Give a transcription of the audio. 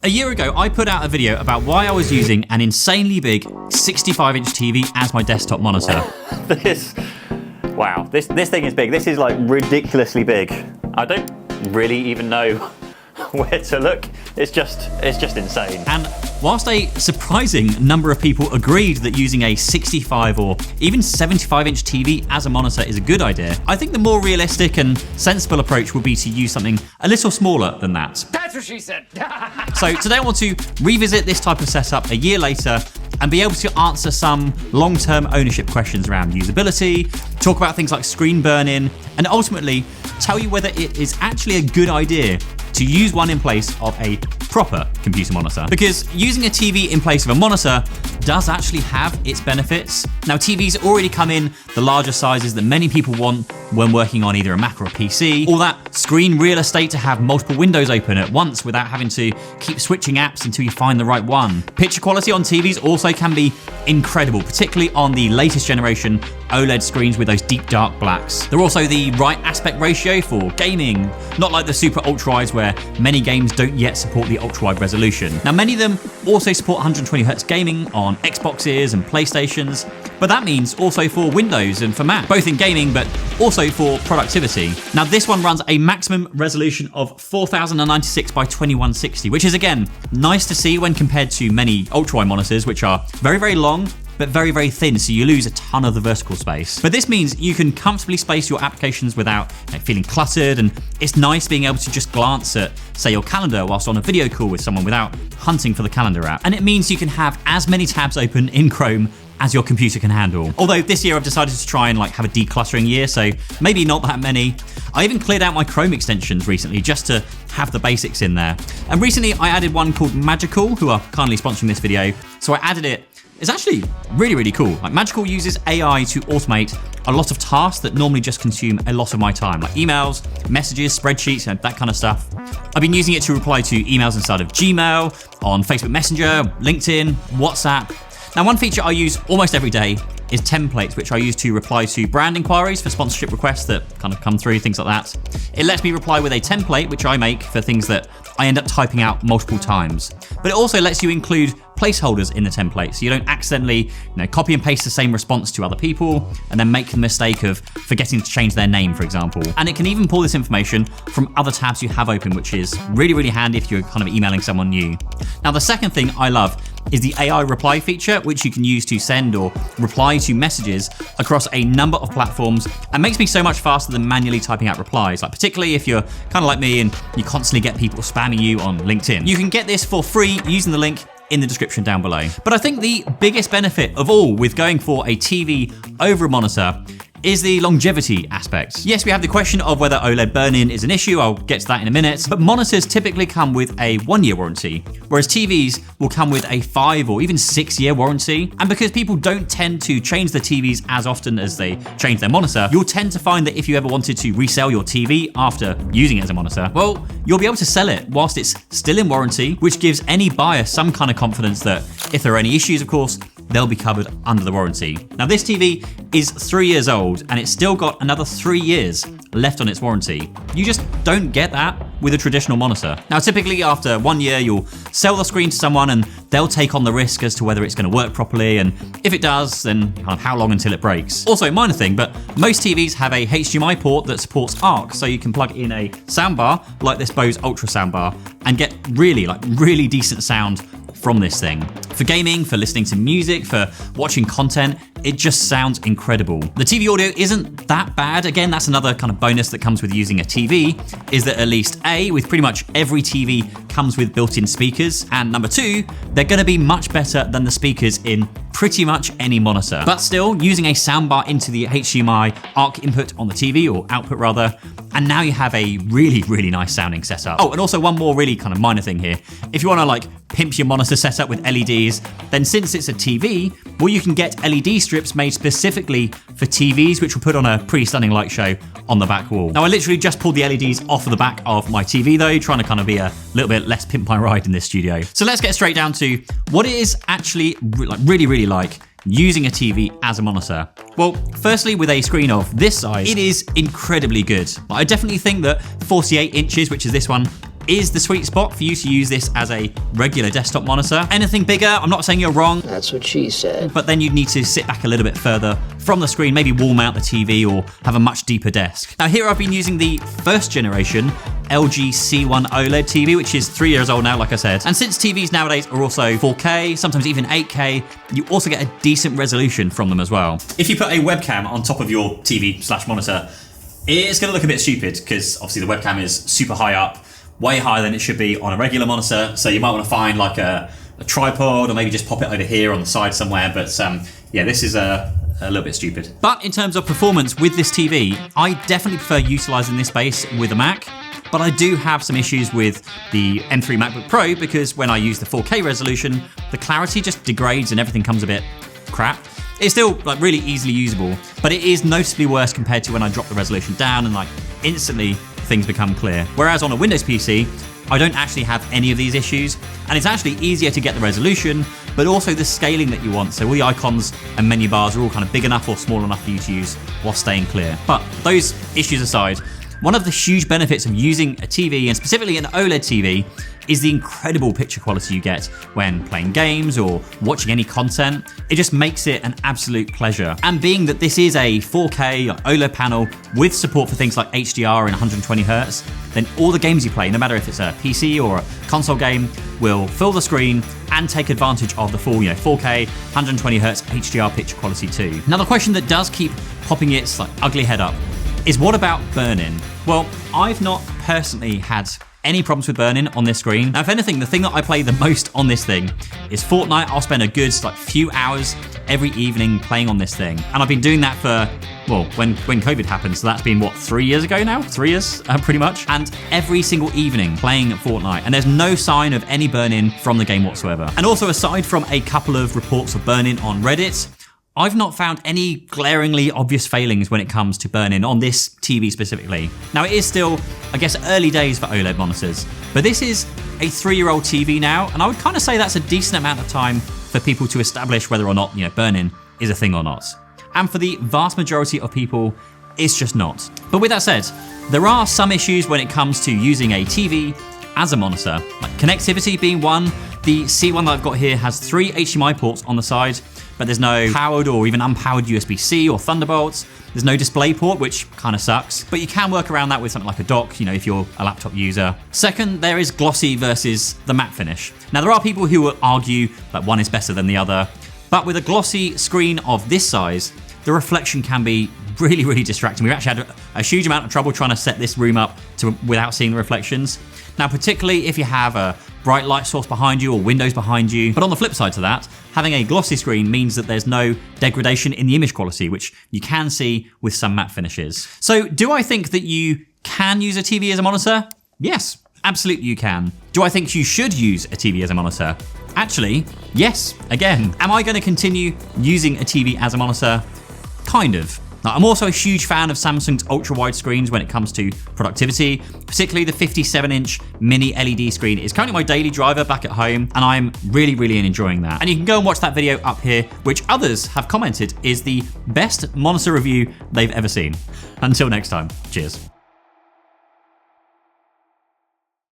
A year ago, I put out a video about why I was using an insanely big 65-inch TV as my desktop monitor. Wow, this thing is big. This is like ridiculously big. I don't really even know where to look. It's just insane. And whilst a surprising number of people agreed that using a 65 or even 75-inch TV as a monitor is a good idea, I think the more realistic and sensible approach would be to use something a little smaller than that. That's what she said. So today I want to revisit this type of setup a year later and be able to answer some long-term ownership questions around usability, talk about things like screen burn-in, and ultimately tell you whether it is actually a good idea to use one in place of a proper computer monitor. Because using a TV in place of a monitor does actually have its benefits. Now, TVs already come in the larger sizes that many people want when working on either a Mac or a PC. All that screen real estate to have multiple windows open at once without having to keep switching apps until you find the right one. Picture quality on TVs also can be incredible, particularly on the latest generation OLED screens with those deep dark blacks. They're also the right aspect ratio for gaming, not like the super ultra-wides where many games don't yet support the ultra-wide resolution. Now, many of them also support 120Hz gaming on Xboxes and PlayStations, but that means also for Windows and for Mac, both in gaming but also for productivity. Now, this one runs a maximum resolution of 4096 by 2160, which is again nice to see when compared to many ultra-wide monitors, which are very, very long but very, very thin, so you lose a ton of the vertical space. But this means you can comfortably space your applications without feeling cluttered, and it's nice being able to just glance at, say, your calendar whilst on a video call with someone without hunting for the calendar app. And it means you can have as many tabs open in Chrome as your computer can handle. Although this year I've decided to try and have a decluttering year, so maybe not that many. I even cleared out my Chrome extensions recently just to have the basics in there. And recently I added one called Magical, who are kindly sponsoring this video. So I added it. It's actually really, really cool. Magical uses AI to automate a lot of tasks that normally just consume a lot of my time, like emails, messages, spreadsheets, and that kind of stuff. I've been using it to reply to emails inside of Gmail, on Facebook Messenger, LinkedIn, WhatsApp. Now, one feature I use almost every day is templates, which I use to reply to brand inquiries for sponsorship requests that kind of come through, things like that. It lets me reply with a template, which I make for things that I end up typing out multiple times. But it also lets you include placeholders in the template, so you don't accidentally copy and paste the same response to other people and then make the mistake of forgetting to change their name, for example. And it can even pull this information from other tabs you have open, which is really, really handy if you're kind of emailing someone new. Now, the second thing I love is the AI reply feature, which you can use to send or reply to messages across a number of platforms, and makes me so much faster than manually typing out replies, particularly if you're kind of like me and you constantly get people spamming you on LinkedIn. You can get this for free using the link in the description down below. But I think the biggest benefit of all with going for a TV over a monitor is the longevity aspect. Yes, we have the question of whether OLED burn-in is an issue. I'll get to that in a minute. But monitors typically come with a 1-year warranty, whereas TVs will come with a 5 or even 6-year warranty. And because people don't tend to change their TVs as often as they change their monitor, you'll tend to find that if you ever wanted to resell your TV after using it as a monitor, well, you'll be able to sell it whilst it's still in warranty, which gives any buyer some kind of confidence that if there are any issues, of course, they'll be covered under the warranty. Now, this TV is 3 years old and it's still got another 3 years left on its warranty. You just don't get that with a traditional monitor. Now, typically after 1 year, you'll sell the screen to someone and they'll take on the risk as to whether it's going to work properly, and if it does, then kind of how long until it breaks. Also, minor thing, but most TVs have a HDMI port that supports ARC, so you can plug in a soundbar like this Bose Ultra soundbar and get really decent sound from this thing. For gaming, for listening to music, for watching content, it just sounds incredible. The TV audio isn't that bad. Again, that's another kind of bonus that comes with using a TV, is that at least A, with pretty much every TV comes with built-in speakers, and number 2, they're gonna be much better than the speakers in pretty much any monitor. But still, using a soundbar into the HDMI ARC input on the TV, or output rather, and now you have a really nice sounding setup. Oh, and also one more really kind of minor thing here. If you wanna pimp your monitor setup with LEDs, then since it's a TV, well, you can get LED strips made specifically for TVs, which will put on a pretty stunning light show on the back wall. Now, I literally just pulled the LEDs off of the back of my TV though, trying to kind of be a little bit less pimp my ride in this studio. So let's get straight down to what it is actually really like using a TV as a monitor. Well, firstly, with a screen of this size, it is incredibly good. I definitely think that 48 inches, which is this one, is the sweet spot for you to use this as a regular desktop monitor. Anything bigger, I'm not saying you're wrong. That's what she said. But then you'd need to sit back a little bit further from the screen, maybe wall mount the TV or have a much deeper desk. Now here I've been using the first generation LG C1 OLED TV, which is 3 years old now, like I said. And since TVs nowadays are also 4K, sometimes even 8K, you also get a decent resolution from them as well. If you put a webcam on top of your TV/monitor, it's gonna look a bit stupid because obviously the webcam is super high up, way higher than it should be on a regular monitor. So you might wanna find like a tripod or maybe just pop it over here on the side somewhere. But yeah, this is a little bit stupid. But in terms of performance with this TV, I definitely prefer utilizing this space with a Mac. But I do have some issues with the M3 MacBook Pro because when I use the 4K resolution, the clarity just degrades and everything comes a bit crap. It's still like really easily usable, but it is noticeably worse compared to when I drop the resolution down and like instantly things become clear. Whereas on a Windows PC, I don't actually have any of these issues, and it's actually easier to get the resolution, but also the scaling that you want. So all the icons and menu bars are all kind of big enough or small enough for you to use while staying clear. But those issues aside, one of the huge benefits of using a TV, and specifically an OLED TV, is the incredible picture quality you get when playing games or watching any content. It just makes it an absolute pleasure. And being that this is a 4K OLED panel with support for things like HDR and 120 Hz, then all the games you play, no matter if it's a PC or a console game, will fill the screen and take advantage of the full 4K, 120 Hz HDR picture quality too. Now the question that does keep popping its like ugly head up is what about burn-in? Well, I've not personally had any problems with burn-in on this screen. Now, if anything, the thing that I play the most on this thing is Fortnite. I'll spend a good few hours every evening playing on this thing. And I've been doing that for, well, when COVID happened. So that's been, what, 3 years ago now? 3 years, pretty much. And every single evening playing Fortnite. And there's no sign of any burn-in from the game whatsoever. And also, aside from a couple of reports of burn-in on Reddit, I've not found any glaringly obvious failings when it comes to burn-in on this TV specifically. Now it is still, I guess, early days for OLED monitors, but this is a 3-year-old TV now, and I would kind of say that's a decent amount of time for people to establish whether or not, burn-in is a thing or not. And for the vast majority of people, it's just not. But with that said, there are some issues when it comes to using a TV as a monitor, like connectivity being one. The C1 that I've got here has 3 HDMI ports on the side, but there's no powered or even unpowered USB-C or Thunderbolts. There's no display port, which kind of sucks, but you can work around that with something like a dock, if you're a laptop user. Second, there is glossy versus the matte finish. Now, there are people who will argue that one is better than the other, but with a glossy screen of this size, the reflection can be really, really distracting. We've actually had a huge amount of trouble trying to set this room up without seeing the reflections. Now, particularly if you have a bright light source behind you or windows behind you. But on the flip side to that, having a glossy screen means that there's no degradation in the image quality, which you can see with some matte finishes. So do I think that you can use a TV as a monitor? Yes, absolutely you can. Do I think you should use a TV as a monitor? Actually, yes, again. Am I going to continue using a TV as a monitor? Kind of. Now, I'm also a huge fan of Samsung's ultra-wide screens when it comes to productivity, particularly the 57-inch mini LED screen. It's currently my daily driver back at home, and I'm really, really enjoying that. And you can go and watch that video up here, which others have commented is the best monitor review they've ever seen. Until next time, cheers.